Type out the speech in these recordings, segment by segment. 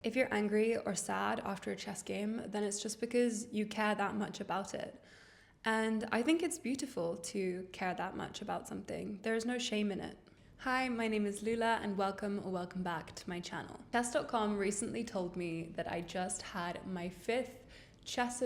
If you're angry or sad after a chess game, then it's just because you care that much about it. And I think it's beautiful to care that much about something. There's no shame in it. Hi, my name is Lula and welcome back to my channel. Chess.com recently told me that I just had my 5th chess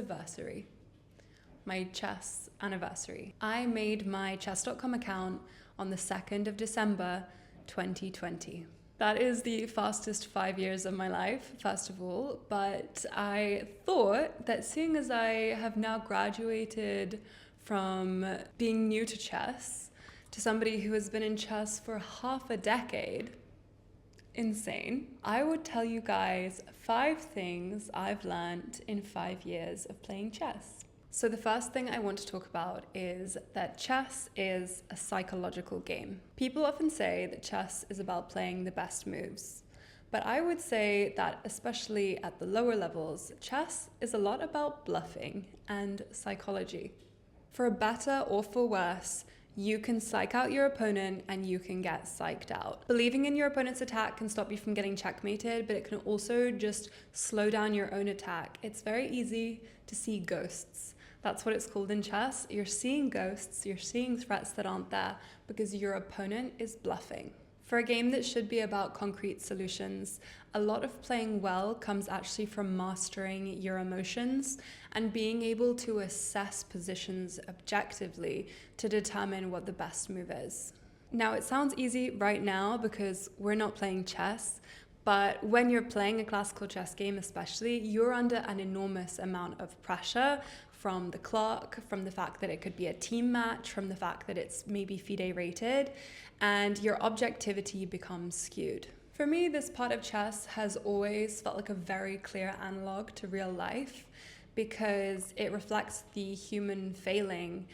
anniversary. I made my chess.com account on the 2nd of December 2020. That is the fastest 5 years of my life, first of all, but I thought that seeing as I have now graduated from being new to chess to somebody who has been in chess for half a decade, insane, I would tell you guys 5 things I've learned in 5 years of playing chess. So the first thing I want to talk about is that chess is a psychological game. People often say that chess is about playing the best moves, but I would say that especially at the lower levels, chess is a lot about bluffing and psychology. For better or for worse, you can psych out your opponent and you can get psyched out. Believing in your opponent's attack can stop you from getting checkmated, but it can also just slow down your own attack. It's very easy to see ghosts. That's what it's called in chess. You're seeing ghosts, you're seeing threats that aren't there because your opponent is bluffing. For a game that should be about concrete solutions, a lot of playing well comes actually from mastering your emotions and being able to assess positions objectively to determine what the best move is. Now, it sounds easy right now because we're not playing chess, but when you're playing a classical chess game especially, you're under an enormous amount of pressure from the clock, from the fact that it could be a team match, from the fact that it's maybe FIDE rated, and your objectivity becomes skewed. For me, this part of chess has always felt like a very clear analog to real life because it reflects the human failing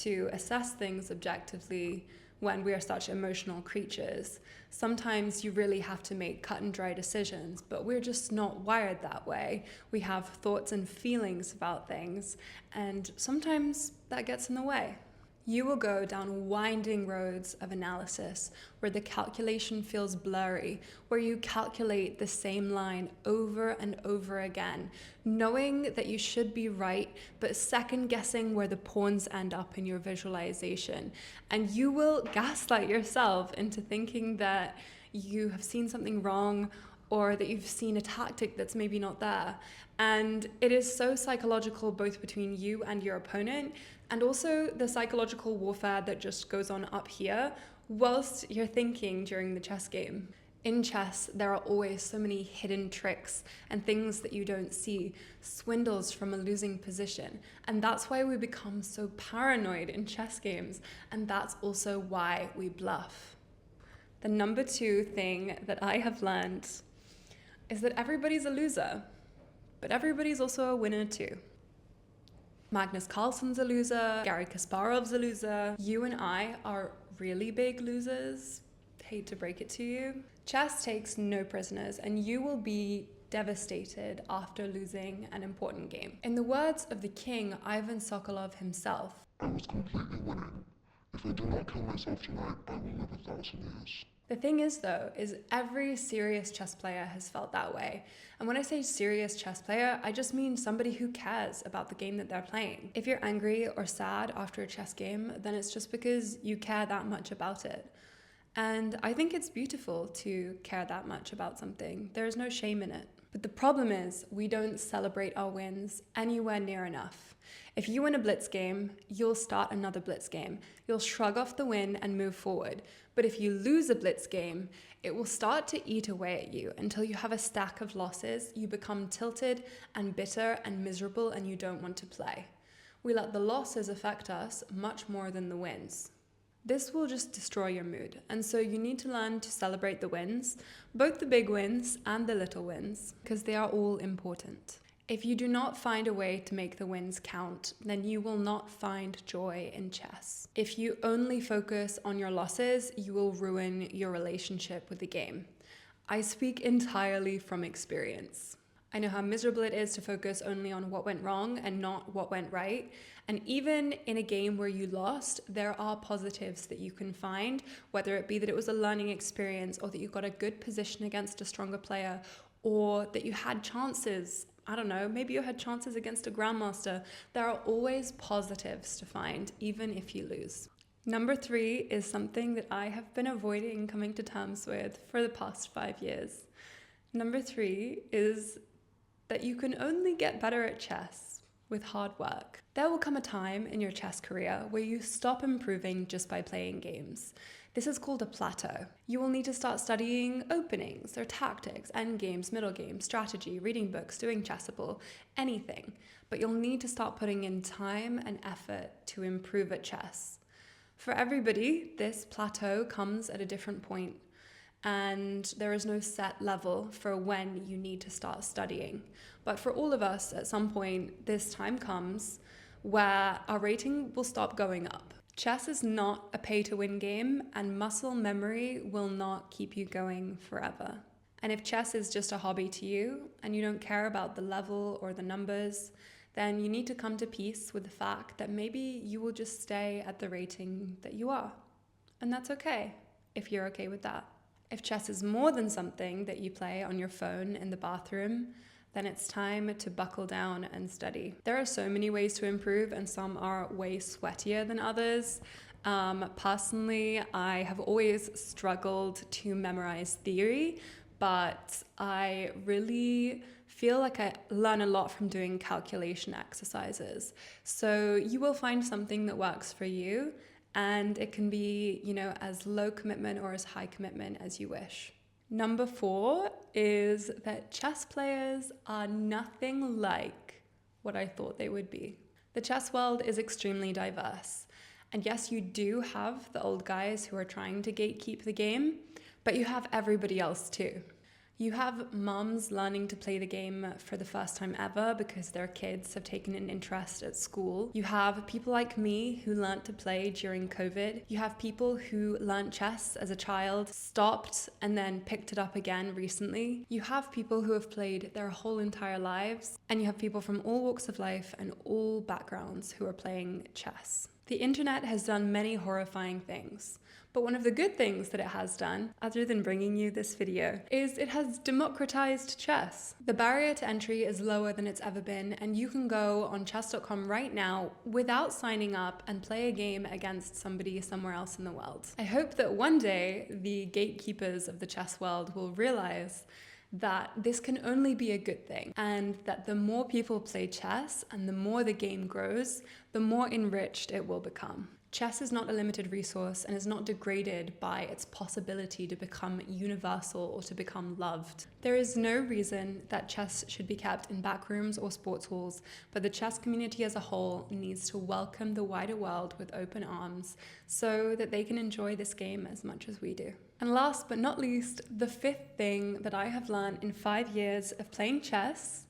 to assess things objectively when we are such emotional creatures. Sometimes you really have to make cut and dry decisions, but we're just not wired that way. We have thoughts and feelings about things, and sometimes that gets in the way. You will go down winding roads of analysis where the calculation feels blurry, where you calculate the same line over and over again, knowing that you should be right, but second guessing where the pawns end up in your visualization. And you will gaslight yourself into thinking that you have seen something wrong or that you've seen a tactic that's maybe not there. And it is so psychological both between you and your opponent, and also the psychological warfare that just goes on up here whilst you're thinking during the chess game. In chess, there are always so many hidden tricks and things that you don't see, swindles from a losing position. And that's why we become so paranoid in chess games, and that's also why we bluff. The number 2 thing that I have learned is that everybody's a loser, but everybody's also a winner too. Magnus Carlsen's a loser, Garry Kasparov's a loser. You and I are really big losers. Hate to break it to you. Chess takes no prisoners, and you will be devastated after losing an important game. In the words of the king, Ivan Sokolov himself, I was completely winning. If I do not kill myself tonight, I will live 1,000 years. The thing is though, is every serious chess player has felt that way. And when I say serious chess player, I just mean somebody who cares about the game that they're playing. If you're angry or sad after a chess game, then it's just because you care that much about it. And I think it's beautiful to care that much about something. There is no shame in it. But the problem is we don't celebrate our wins anywhere near enough. If you win a blitz game, you'll start another blitz game. You'll shrug off the win and move forward. But if you lose a blitz game, it will start to eat away at you until you have a stack of losses. You become tilted and bitter and miserable, and you don't want to play. We let the losses affect us much more than the wins. This will just destroy your mood, and so you need to learn to celebrate the wins, both the big wins and the little wins, because they are all important. If you do not find a way to make the wins count, then you will not find joy in chess. If you only focus on your losses, you will ruin your relationship with the game. I speak entirely from experience. I know how miserable it is to focus only on what went wrong and not what went right. And even in a game where you lost, there are positives that you can find, whether it be that it was a learning experience or that you got a good position against a stronger player, or that you had chances. I don't know, maybe you had chances against a grandmaster. There are always positives to find, even if you lose. Number 3 is something that I have been avoiding coming to terms with for the past 5 years. Number 3 is that you can only get better at chess with hard work. There will come a time in your chess career where you stop improving just by playing games. This is called a plateau. You will need to start studying openings or tactics, endgames, middle games, strategy, reading books, doing chessable, anything. But you'll need to start putting in time and effort to improve at chess. For everybody, this plateau comes at a different point, and there is no set level for when you need to start studying. But for all of us, at some point, this time comes where our rating will stop going up. Chess is not a pay-to-win game, and muscle memory will not keep you going forever. And if chess is just a hobby to you, and you don't care about the level or the numbers, then you need to come to peace with the fact that maybe you will just stay at the rating that you are. And that's okay, if you're okay with that. If chess is more than something that you play on your phone in the bathroom, then it's time to buckle down and study. There are so many ways to improve, and some are way sweatier than others. Personally, I have always struggled to memorize theory, but I really feel like I learn a lot from doing calculation exercises. So you will find something that works for you, and it can be, as low commitment or as high commitment as you wish. Number 4 is that chess players are nothing like what I thought they would be. The chess world is extremely diverse. And yes, you do have the old guys who are trying to gatekeep the game, but you have everybody else too. You have mums learning to play the game for the first time ever because their kids have taken an interest at school. You have people like me who learnt to play during COVID. You have people who learnt chess as a child, stopped, and then picked it up again recently. You have people who have played their whole entire lives. And you have people from all walks of life and all backgrounds who are playing chess. The internet has done many horrifying things. But one of the good things that it has done, other than bringing you this video, is it has democratized chess. The barrier to entry is lower than it's ever been, and you can go on chess.com right now without signing up and play a game against somebody somewhere else in the world. I hope that one day the gatekeepers of the chess world will realize that this can only be a good thing, and that the more people play chess and the more the game grows, the more enriched it will become. Chess is not a limited resource and is not degraded by its possibility to become universal or to become loved. There is no reason that chess should be kept in backrooms or sports halls, but the chess community as a whole needs to welcome the wider world with open arms so that they can enjoy this game as much as we do. And last but not least, the 5th thing that I have learned in 5 years of playing chess: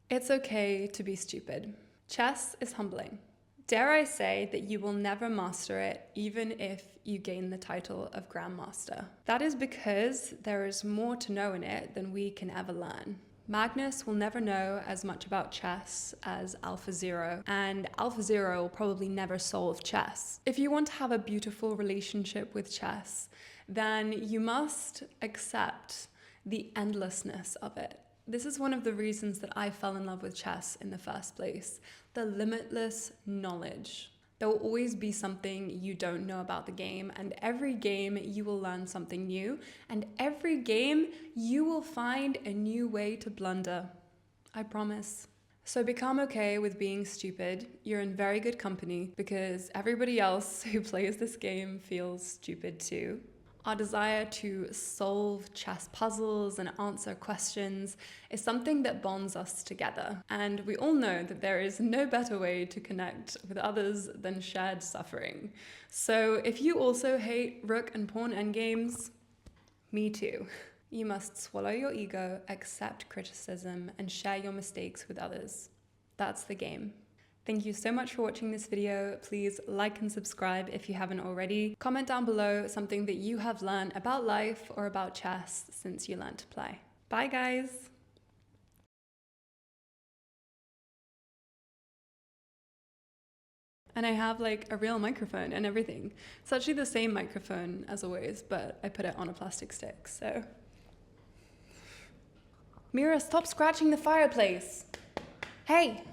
it's okay to be stupid. Chess is humbling. Dare I say that you will never master it, even if you gain the title of Grandmaster. That is because there is more to know in it than we can ever learn. Magnus will never know as much about chess as AlphaZero, and AlphaZero will probably never solve chess. If you want to have a beautiful relationship with chess, then you must accept the endlessness of it. This is one of the reasons that I fell in love with chess in the first place: the limitless knowledge. There will always be something you don't know about the game, and every game you will learn something new, and every game you will find a new way to blunder. I promise. So become okay with being stupid. You're in very good company because everybody else who plays this game feels stupid too. Our desire to solve chess puzzles and answer questions is something that bonds us together. And we all know that there is no better way to connect with others than shared suffering. So if you also hate rook and pawn endgames, me too. You must swallow your ego, accept criticism, and share your mistakes with others. That's the game. Thank you so much for watching this video. Please like and subscribe if you haven't already. Comment down below something that you have learned about life or about chess since you learned to play. Bye guys! And I have like a real microphone and everything. It's actually the same microphone as always, but I put it on a plastic stick, so. Mira, stop scratching the fireplace. Hey!